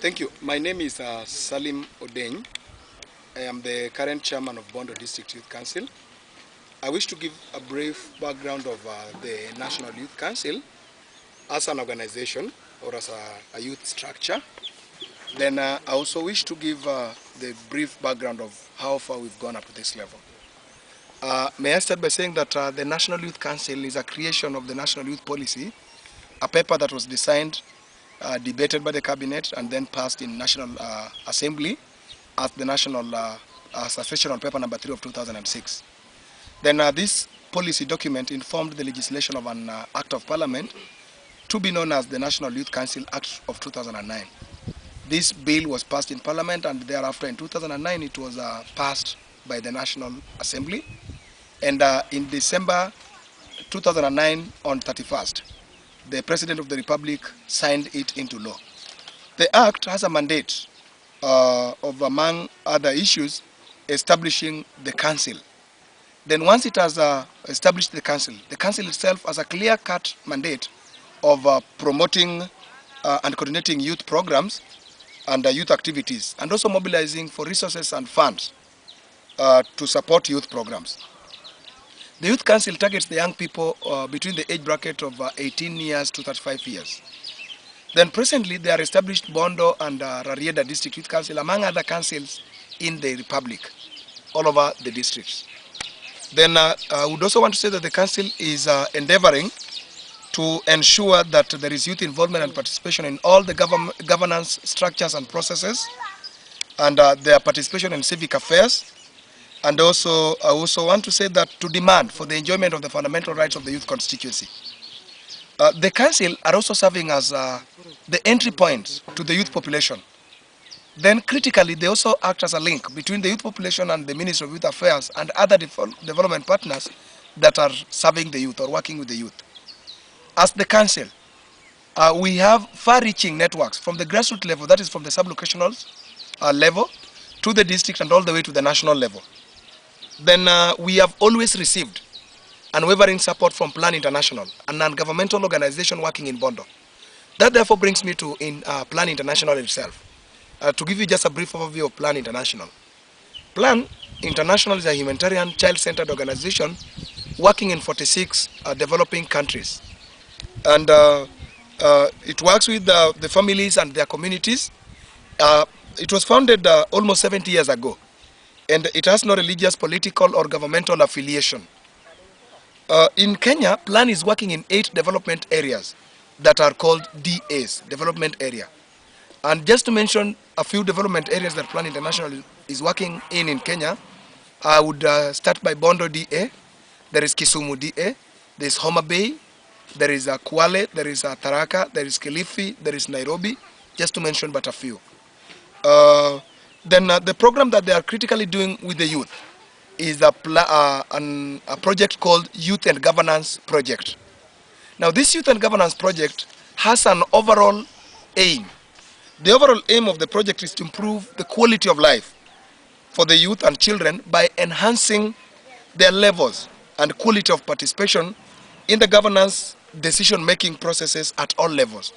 Thank you. My name is Salim Odeny. I am the current chairman of Bondo District Youth Council. I wish to give a brief background of the National Youth Council as an organization or as a youth structure. Then I also wish to give the brief background of how far we've gone up to this level. May I start by saying that the National Youth Council is a creation of the National Youth Policy, a paper that was designed, debated by the cabinet, and then passed in National Assembly as the National Sessional Paper number 3 of 2006. Then this policy document informed the legislation of an Act of Parliament to be known as the National Youth Council Act of 2009. This bill was passed in Parliament, and thereafter in 2009 it was passed by the National Assembly. And in December 2009 on 31st, the President of the Republic signed it into law. The Act has a mandate of, among other issues, establishing the Council. Then once it has established the Council itself has a clear-cut mandate of promoting and coordinating youth programs and youth activities, and also mobilizing for resources and funds to support youth programs. The Youth Council targets the young people between the age bracket of 18 years to 35 years. Then presently there are established Bondo and Rarieda District Youth Council, among other councils in the Republic, all over the districts. Then I would also want to say that the council is endeavoring to ensure that there is youth involvement and participation in all the governance structures and processes, and their participation in civic affairs. And also, I also want to say that to demand for the enjoyment of the fundamental rights of the youth constituency. The council are also serving as the entry point to the youth population. Then critically, they also act as a link between the youth population and the Ministry of Youth Affairs and other development partners that are serving the youth or working with the youth. As the council, we have far-reaching networks from the grassroots level, that is from the sub-locational level, to the district and all the way to the national level. Then we have always received unwavering support from Plan International, a non-governmental organization working in Bondo. That therefore brings me to Plan International itself. To give you just a brief overview of Plan International. Plan International is a humanitarian child-centered organization working in 46 developing countries. And it works with the families and their communities. It was founded almost 70 years ago. And it has no religious, political, or governmental affiliation. In Kenya, Plan is working in 8 development areas that are called DAs, development area. And just to mention a few development areas that Plan International is working in Kenya, I would start by Bondo DA, there is Kisumu DA, there is Homa Bay, there is Kwale, there is Tharaka, there is Kilifi, there is Nairobi, just to mention but a few. Then the program that they are critically doing with the youth is a project called Youth and Governance Project. Now this Youth and Governance Project has an overall aim. The overall aim of the project is to improve the quality of life for the youth and children by enhancing their levels and quality of participation in the governance decision-making processes at all levels.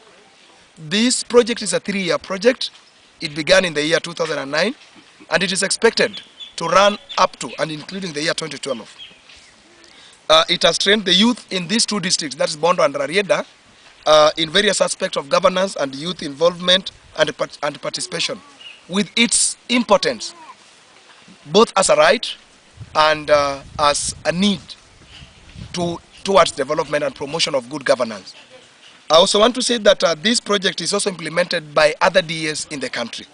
This project is a 3-year project. It began in the year 2009, and it is expected to run up to and including the year 2012. It has trained the youth in these 2 districts, that is Bondo and Rarieda, in various aspects of governance and youth involvement and participation, with its importance, both as a right and as a need towards development and promotion of good governance. I also want to say that this project is also implemented by other DAs in the country.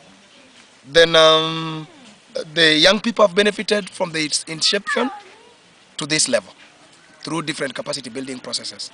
Then the young people have benefited from its inception to this level through different capacity building processes.